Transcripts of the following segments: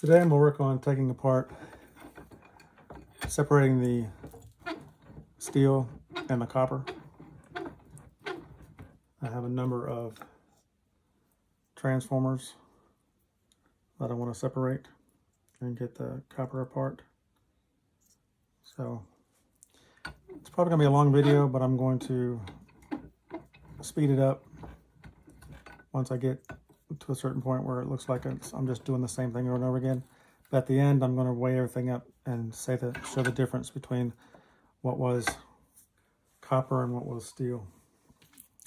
Today I'm going to work on taking apart, separating the steel and the copper. I have a number of transformers that I want to separate and get the copper apart. So it's probably going to be a long video, but I'm going to speed it up once I get to a certain point where it looks like I'm just doing the same thing over and over again. But at the end, I'm going to weigh everything up and show the difference between what was copper and what was steel,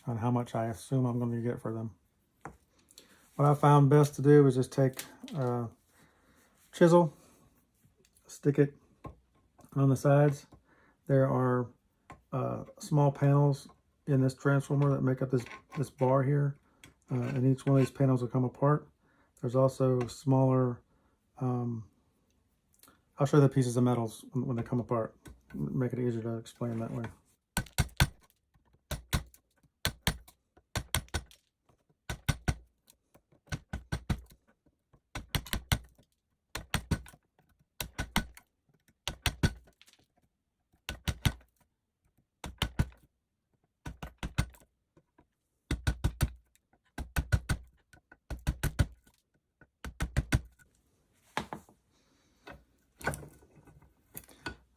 and how much I assume I'm going to get for them. What I found best to do is just take a chisel, stick it on the sides. There are small panels in this transformer that make up this bar here, and each one of these panels will come apart. There's also smaller, I'll show you the pieces of metals when they come apart, make it easier to explain that way.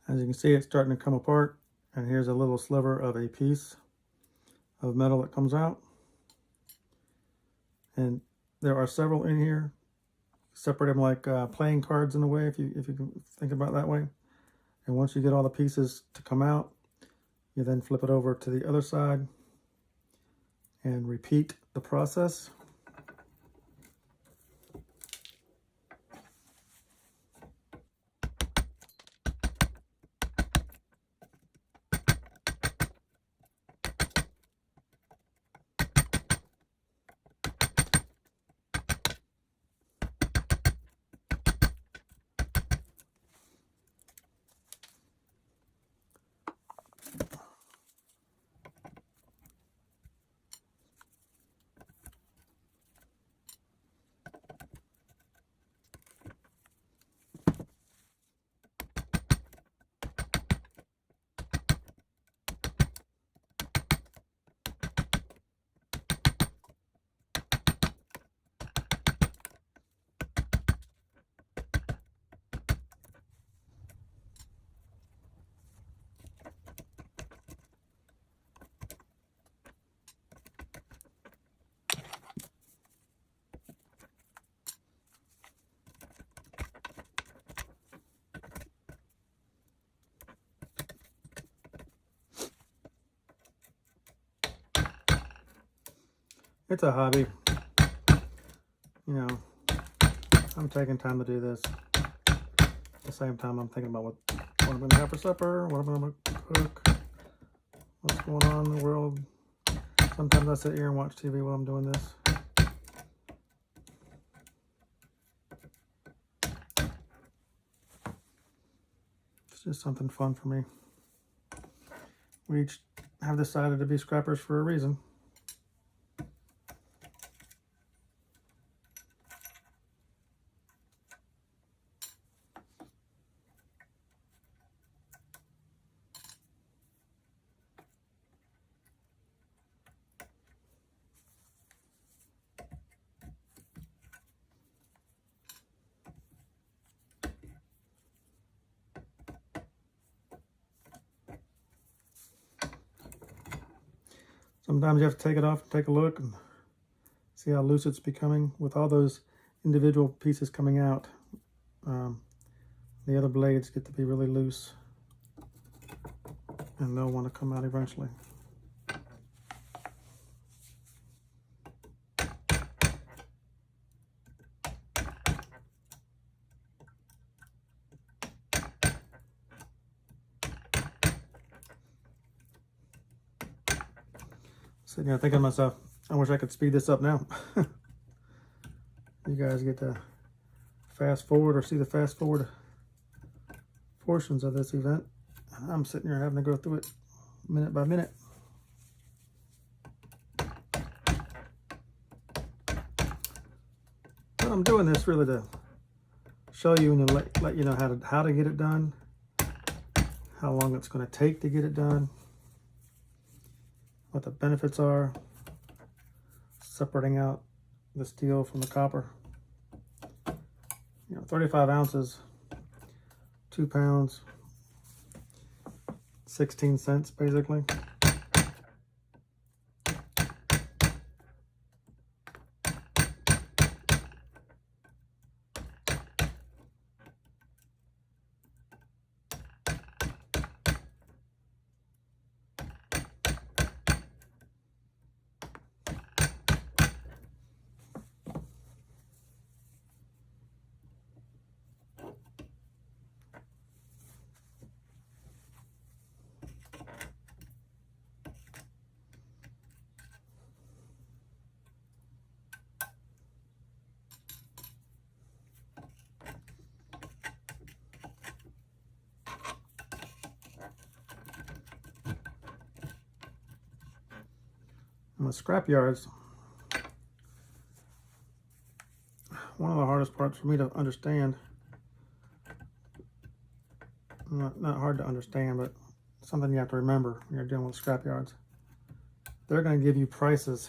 As you can see, it's starting to come apart, and here's a little sliver of a piece of metal that comes out. And there are several in here. Separate them like playing cards in a way, if you can think about it that way. And once you get all the pieces to come out, you then flip it over to the other side and repeat the process. It's a hobby. You know, I'm taking time to do this. At the same time, I'm thinking about what I'm going to have for supper, what I'm going to cook, what's going on in the world. Sometimes I sit here and watch TV while I'm doing this. It's just something fun for me. We each have decided to be scrappers for a reason. Sometimes you have to take it off and take a look and see how loose it's becoming. With all those individual pieces coming out, the other blades get to be really loose, and they'll want to come out eventually. Sitting here thinking to myself, I wish I could speed this up now. You guys get to fast forward or see the fast forward portions of this event. I'm sitting here having to go through it minute by minute. But I'm doing this really to show you and let you know how to get it done, how long it's going to take to get it done, what the benefits are, separating out the steel from the copper. 35 ounces, 2 pounds, 16 cents basically. And with scrap yards, one of the hardest parts for me to understand, not hard to understand, but something you have to remember when you're dealing with scrap yards. They're going to give you prices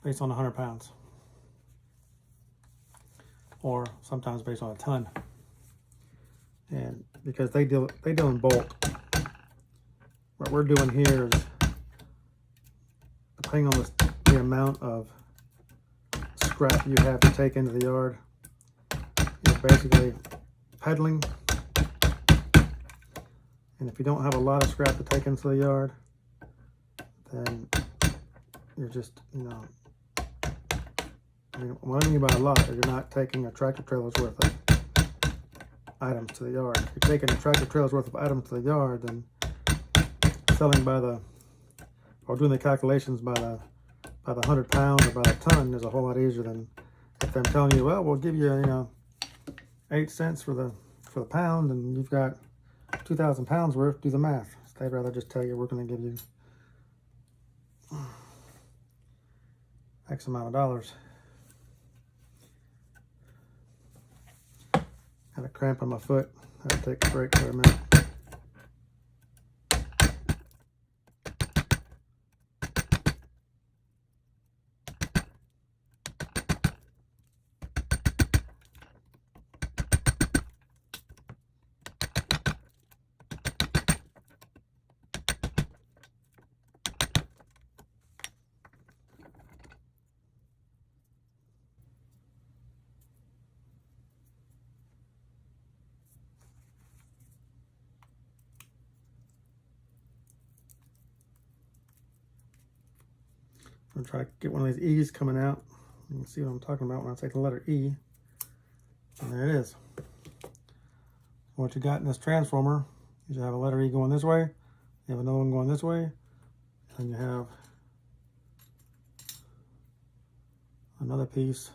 based on 100 pounds, or sometimes based on a ton. And because they deal in bulk, what we're doing here is, depending on the amount of scrap you have to take into the yard, you're basically peddling. And if you don't have a lot of scrap to take into the yard, then you're just, what I mean by a lot is you're not taking a tractor trailer's worth of items to the yard. If you're taking a tractor trailer's worth of items to the yard, then selling or doing the calculations by the 100 pounds or by the ton is a whole lot easier than if I'm telling you, well, we'll give you 8 cents for the pound, and you've got 2,000 pounds worth. Do the math. So they'd rather just tell you we're going to give you X amount of dollars. Had a cramp on my foot. I had to take a break for a minute. I'm going to try to get one of these E's coming out. You can see what I'm talking about when I say the letter E. And there it is. What you got in this transformer is you have a letter E going this way, you have another one going this way, and you have another piece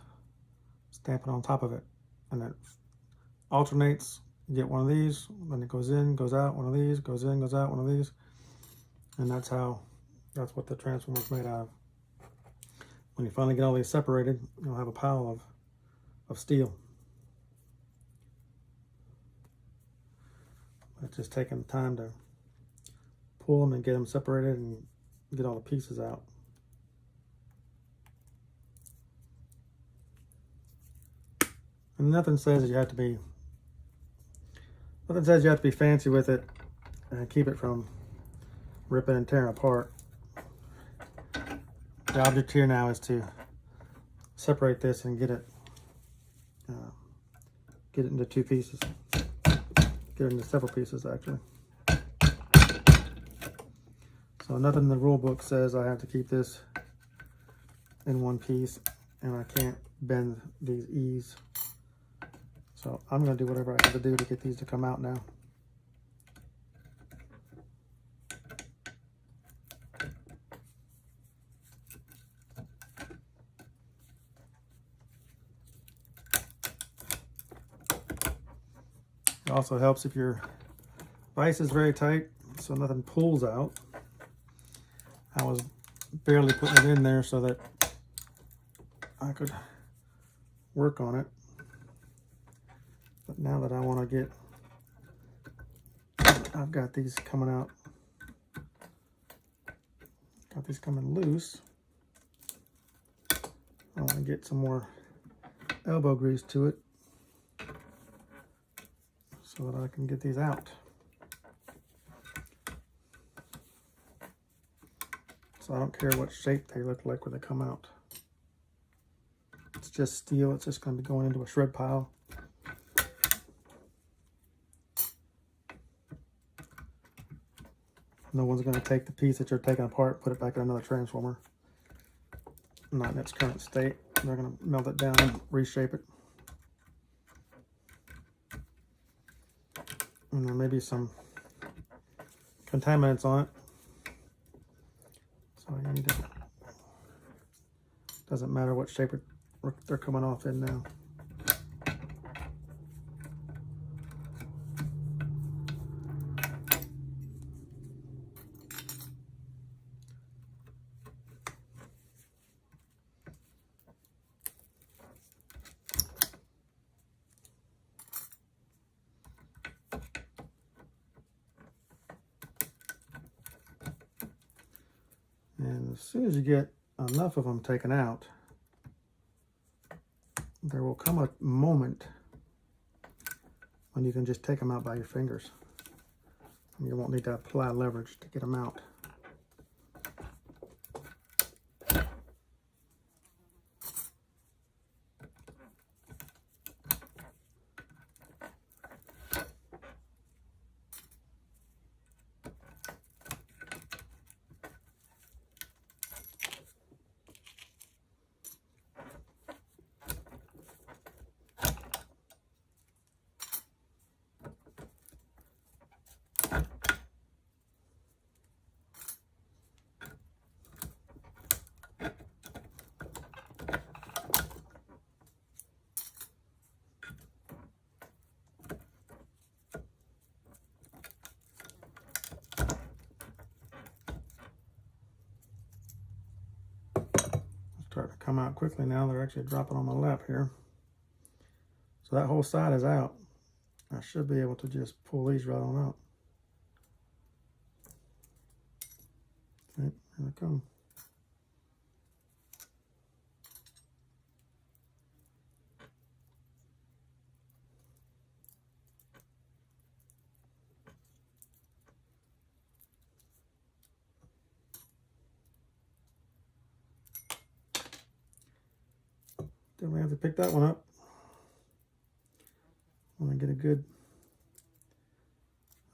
stamping on top of it. And it alternates. You get one of these, then it goes in, goes out, one of these, goes in, goes out, one of these. And that's what the transformer is made out of. When you finally get all these separated, you'll have a pile of steel. It's just taking the time to pull them and get them separated and get all the pieces out. And nothing says you have to be fancy with it and keep it from ripping and tearing apart. The object here now is to separate this and get it into 2 pieces. Get it into several pieces, actually. So nothing in the rule book says I have to keep this in one piece, and I can't bend these E's. So I'm going to do whatever I have to do to get these to come out now. It also helps if your vise is very tight, so nothing pulls out. I was barely putting it in there so that I could work on it. But now that I want to get, I've got these coming out, got these coming loose. I want to get some more elbow grease to it so that I can get these out. So I don't care what shape they look like when they come out. It's just steel, it's just going to be going into a shred pile. No one's going to take the piece that you're taking apart, put it back in another transformer. Not in its current state. They're going to melt it down and reshape it. And there may be some contaminants on it. So you need to, doesn't matter what shape they're coming off in now. And as soon as you get enough of them taken out, there will come a moment when you can just take them out by your fingers. And you won't need to apply leverage to get them out. Starting to come out quickly now. They're actually dropping on my lap here. So that whole side is out. I should be able to just pull these right on out. Okay, here they come. Definitely have to pick that one up. I want to get a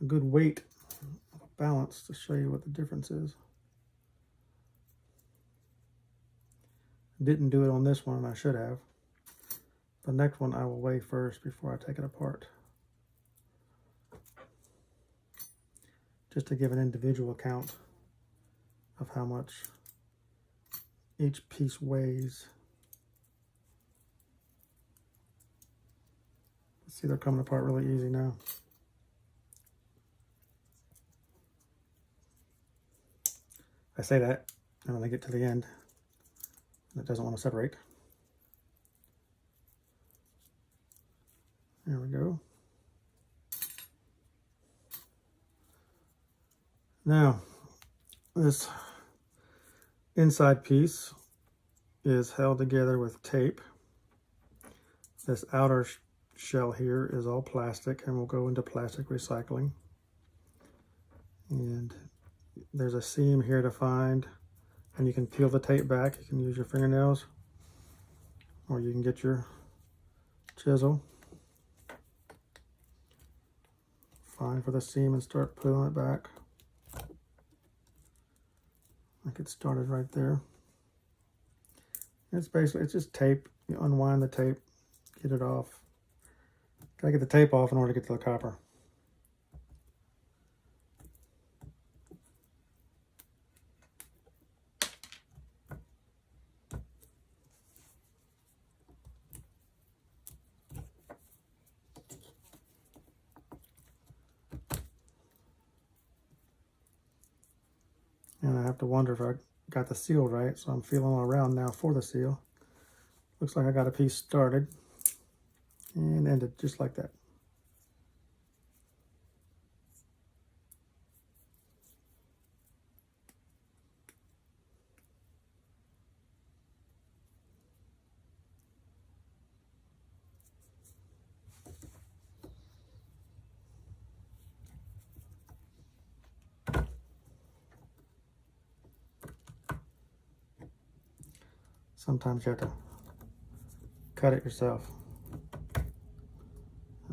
good weight balance to show you what the difference is. Didn't do it on this one, and I should have. The next one I will weigh first before I take it apart, just to give an individual count of how much each piece weighs. See, they're coming apart really easy now. I say that, and when I get to the end, it doesn't want to separate. There we go. Now, this inside piece is held together with tape. This outer shell here is all plastic and will go into plastic recycling. And there's a seam here to find, and you can peel the tape back. You can use your fingernails, or you can get your chisel. Find for the seam and start peeling it back. Like it started right there. It's basically, it's just tape. You unwind the tape, get it off. Gotta get the tape off in order to get to the copper. And I have to wonder if I got the seal right, so I'm feeling all around now for the seal. Looks like I got a piece started and ended just like that. sometimes you have to cut it yourself.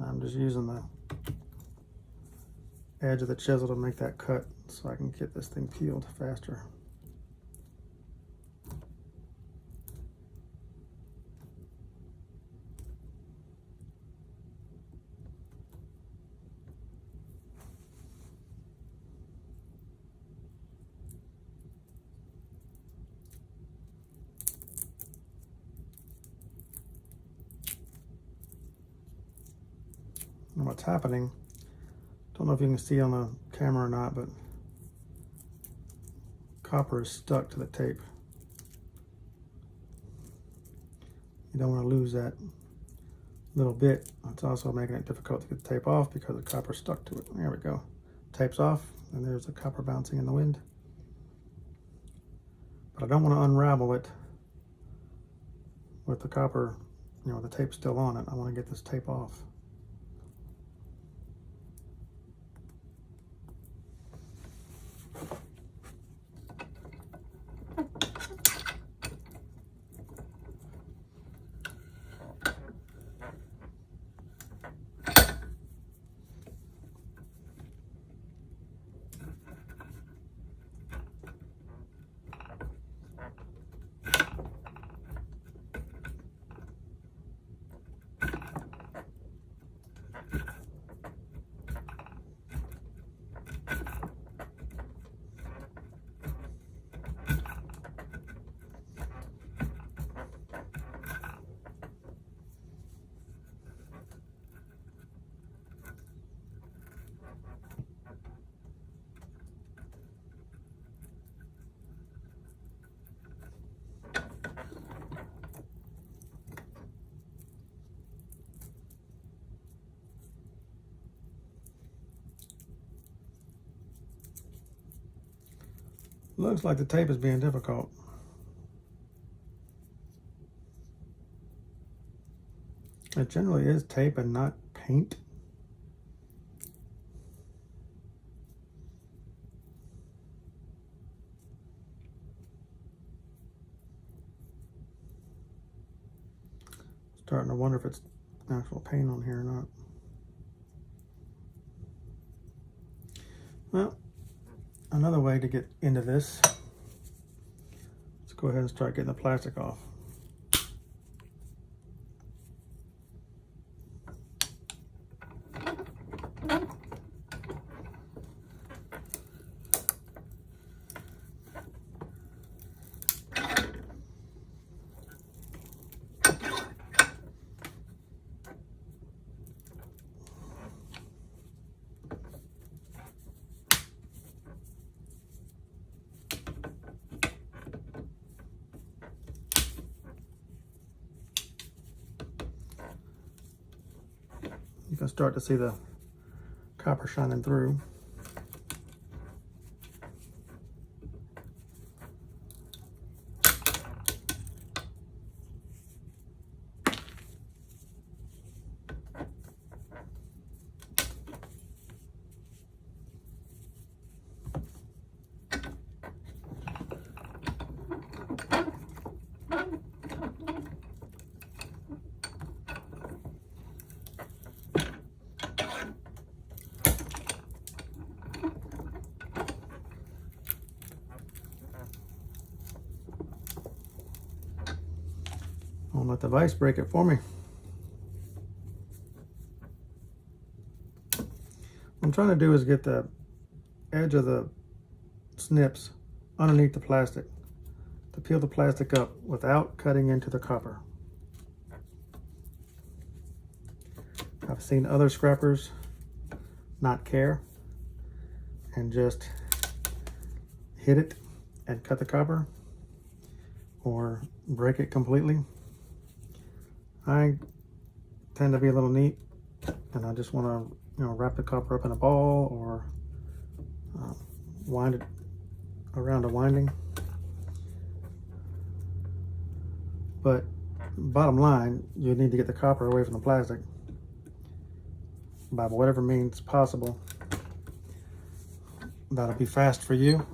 I'm just using the edge of the chisel to make that cut so I can get this thing peeled faster. And what's happening, don't know if you can see on the camera or not, but copper is stuck to the tape. You don't want to lose that little bit. It's also making it difficult to get the tape off because the copper's stuck to it. There we go. Tape's off, and there's the copper bouncing in the wind. But I don't want to unravel it with the copper, you know, the tape still on it. I want to get this tape off. Looks like the tape is being difficult. It generally is tape and not paint. Starting to wonder if it's actual paint on here or not. Well, another way to get into this, let's go ahead and start getting the plastic off. You can start to see the copper shining through. I'll let the vise break it for me. What I'm trying to do is get the edge of the snips underneath the plastic to peel the plastic up without cutting into the copper. I've seen other scrappers not care and just hit it and cut the copper or break it completely. I tend to be a little neat, and I just want to, wrap the copper up in a ball or wind it around a winding. But bottom line, you need to get the copper away from the plastic by whatever means possible. That'll be fast for you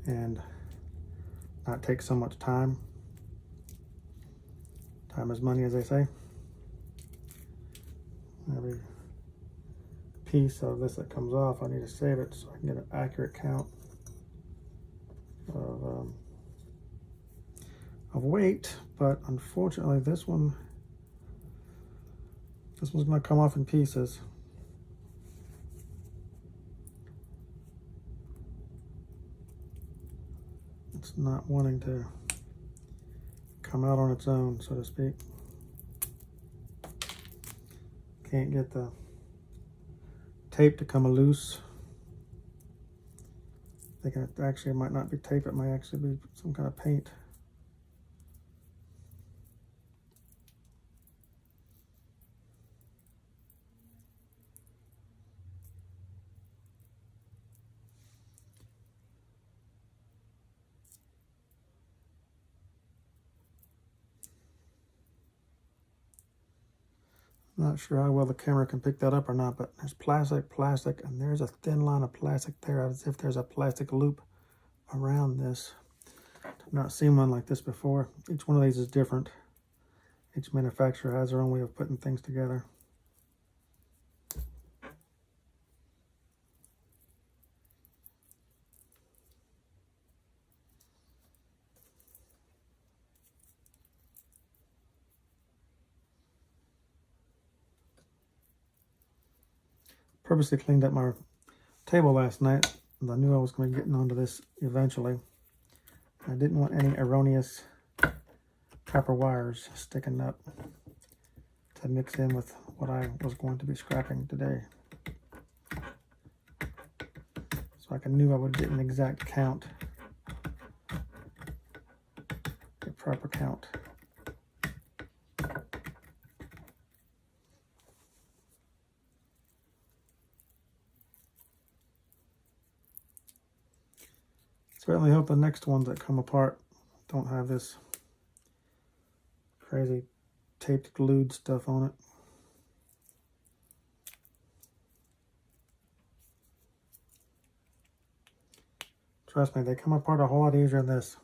and not take so much time. Time is money, as they say. Every piece of this that comes off, I need to save it so I can get an accurate count of weight. But unfortunately, this one's going to come off in pieces. It's not wanting to come out on its own, so to speak. Can't get the tape to come loose. Thinking it actually might not be tape, it might actually be some kind of paint. Not sure how well the camera can pick that up or not, but there's plastic, and there's a thin line of plastic there, as if there's a plastic loop around this. I've not seen one like this before. Each one of these is different. Each manufacturer has their own way of putting things together. Purposely cleaned up my table last night, and I knew I was going to be getting onto this eventually. I didn't want any erroneous copper wires sticking up to mix in with what I was going to be scrapping today. So I knew I would get an exact count, the proper count. Certainly hope the next ones that come apart don't have this crazy taped glued stuff on it. Trust me, they come apart a whole lot easier than this.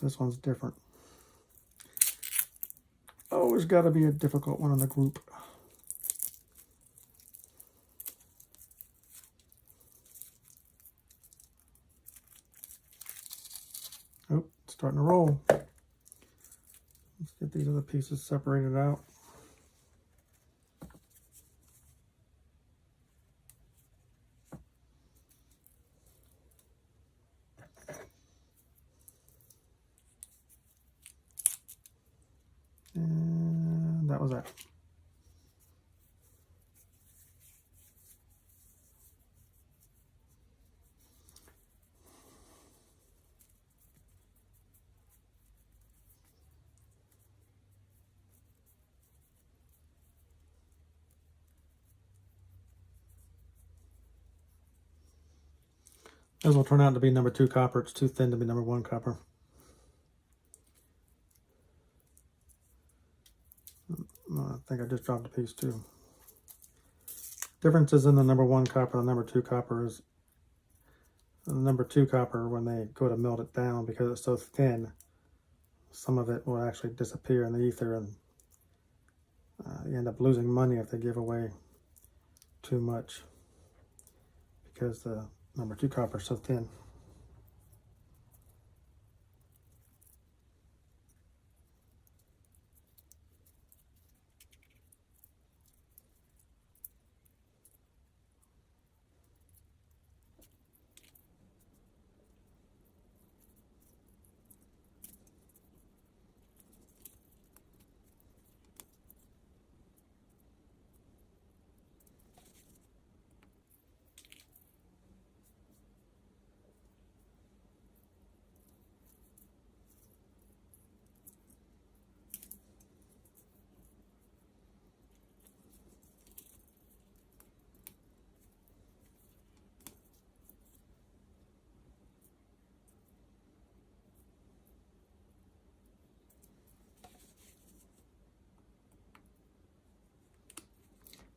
This one's different. Oh, there's got to be a difficult one in the group. Oh, it's starting to roll. Let's get these other pieces separated out. And that was that. This will turn out to be number 2 copper. It's too thin to be number 1 copper. I think I just dropped a piece too. Differences in the number 1 copper and the number 2 copper is the number 2 copper, when they go to melt it down, because it's so thin, some of it will actually disappear in the ether, and you end up losing money if they give away too much, because the number 2 copper is so thin.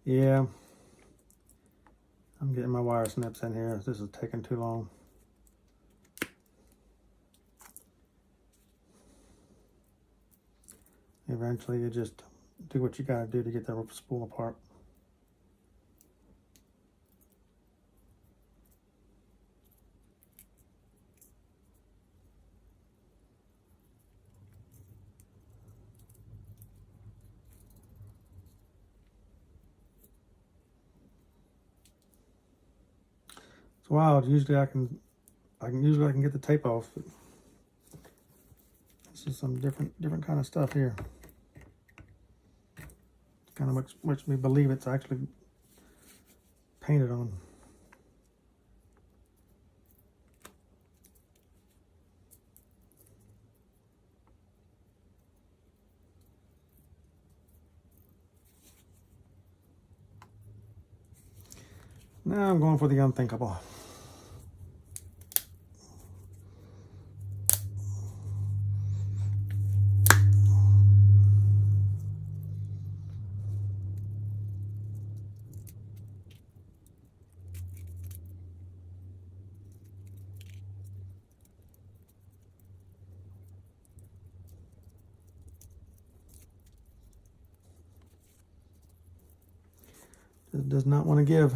Yeah, I'm getting my wire snips in here. This is taking too long. Eventually you just do what you gotta do to get the spool apart. It's wild. Usually I can get the tape off. This is some different kind of stuff here. Kind of makes me believe it's actually painted on. Now I'm going for the unthinkable. It does not want to give.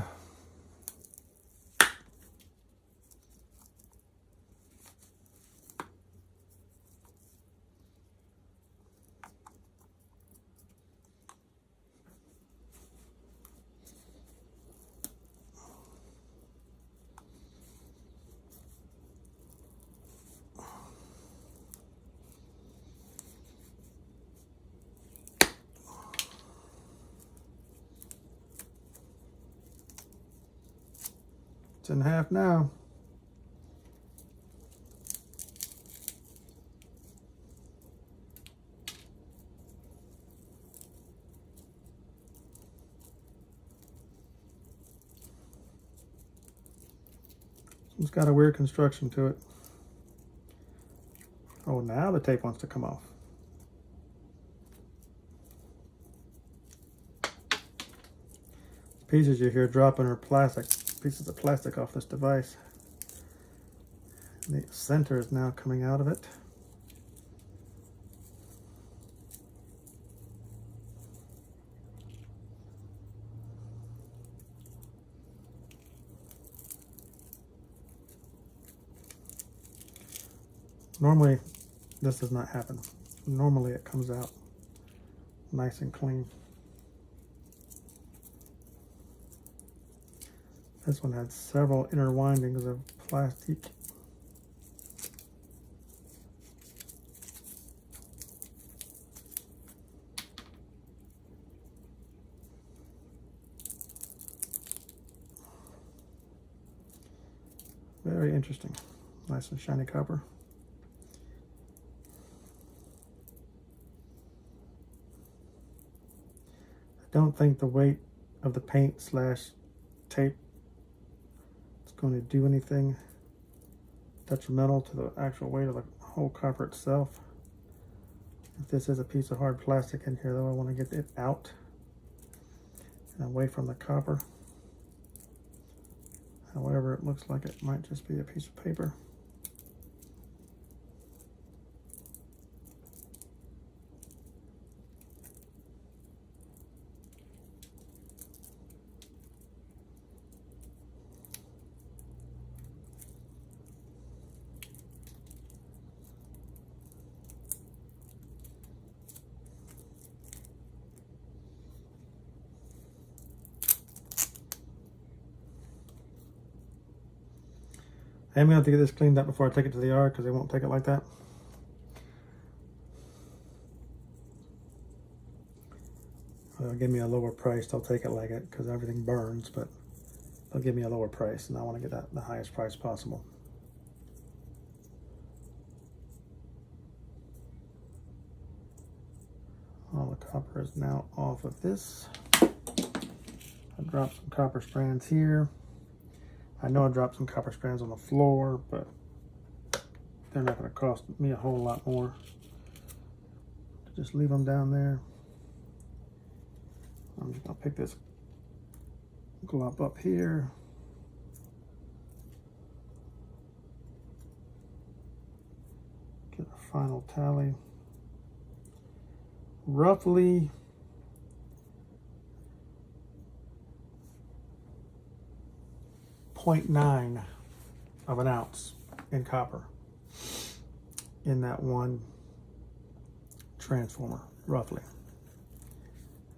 It's in half now. It's got a weird construction to it. Oh, now the tape wants to come off. Pieces you hear dropping are plastic, pieces of plastic off this device. The center is now coming out of it. Normally, this does not happen. Normally it comes out nice and clean. This one had several inner windings of plastic. Very interesting. Nice and shiny copper. I don't think the weight of the paint slash tape is going to do anything detrimental to the actual weight of the whole copper itself. If this is a piece of hard plastic in here though, I want to get it out and away from the copper. However, it looks like it might just be a piece of paper. I'm going to have to get this cleaned up before I take it to the yard because they won't take it like that. They'll give me a lower price. They'll take it like it because everything burns, but they'll give me a lower price, and I want to get that the highest price possible. All the copper is now off of this. I dropped some copper strands here. I know I dropped some copper strands on the floor, but they're not going to cost me a whole lot more. Just leave them down there. I'm just going to pick this glop up here. Get a final tally. roughly 0.9 of an ounce in copper in that one transformer, roughly.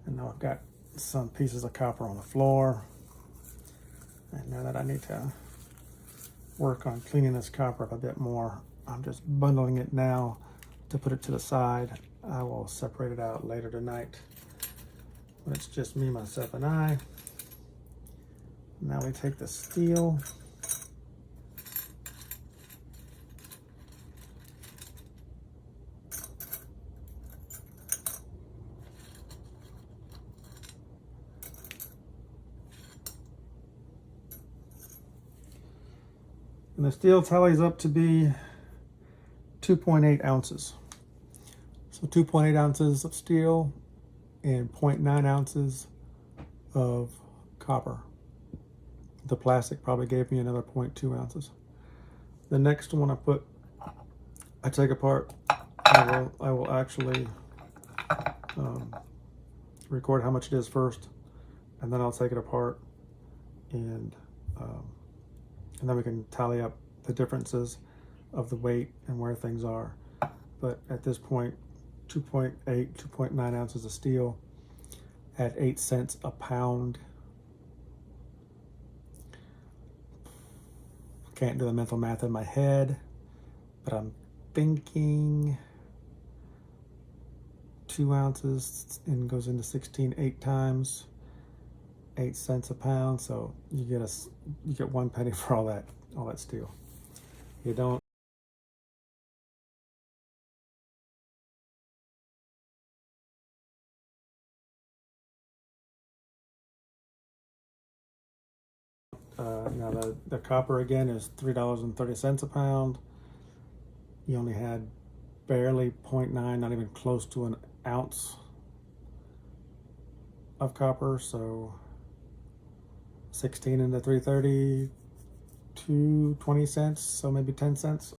And now I've got some pieces of copper on the floor. And now that I need to work on cleaning this copper up a bit more, I'm just bundling it now to put it to the side. I will separate it out later tonight when it's just me, myself, and I. Now we take the steel. And the steel tallies up to be 2.8 ounces. So 2.8 ounces of steel and 0.9 ounces of copper. The plastic probably gave me another 0.2 ounces. The next one I take apart, I will actually record how much it is first, and then I'll take it apart, and then we can tally up the differences of the weight and where things are. But at this point, 2.8, 2.9 ounces of steel at 8 cents a pound. Can't do the mental math in my head, but I'm thinking 2 ounces and goes into 16 8 times, 8 cents a pound. So you get 1 penny for all that steel. You don't. Now the copper again is $3.30 a pound. You only had barely 0.9, not even close to an ounce of copper. So 16 into 330, 20 cents, so maybe 10 cents.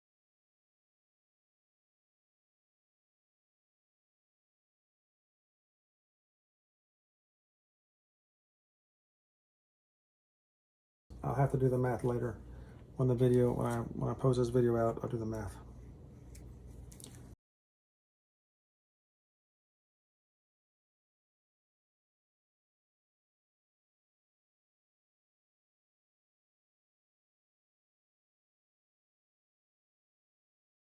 I'll have to do the math later when I post this video out. I'll do the math.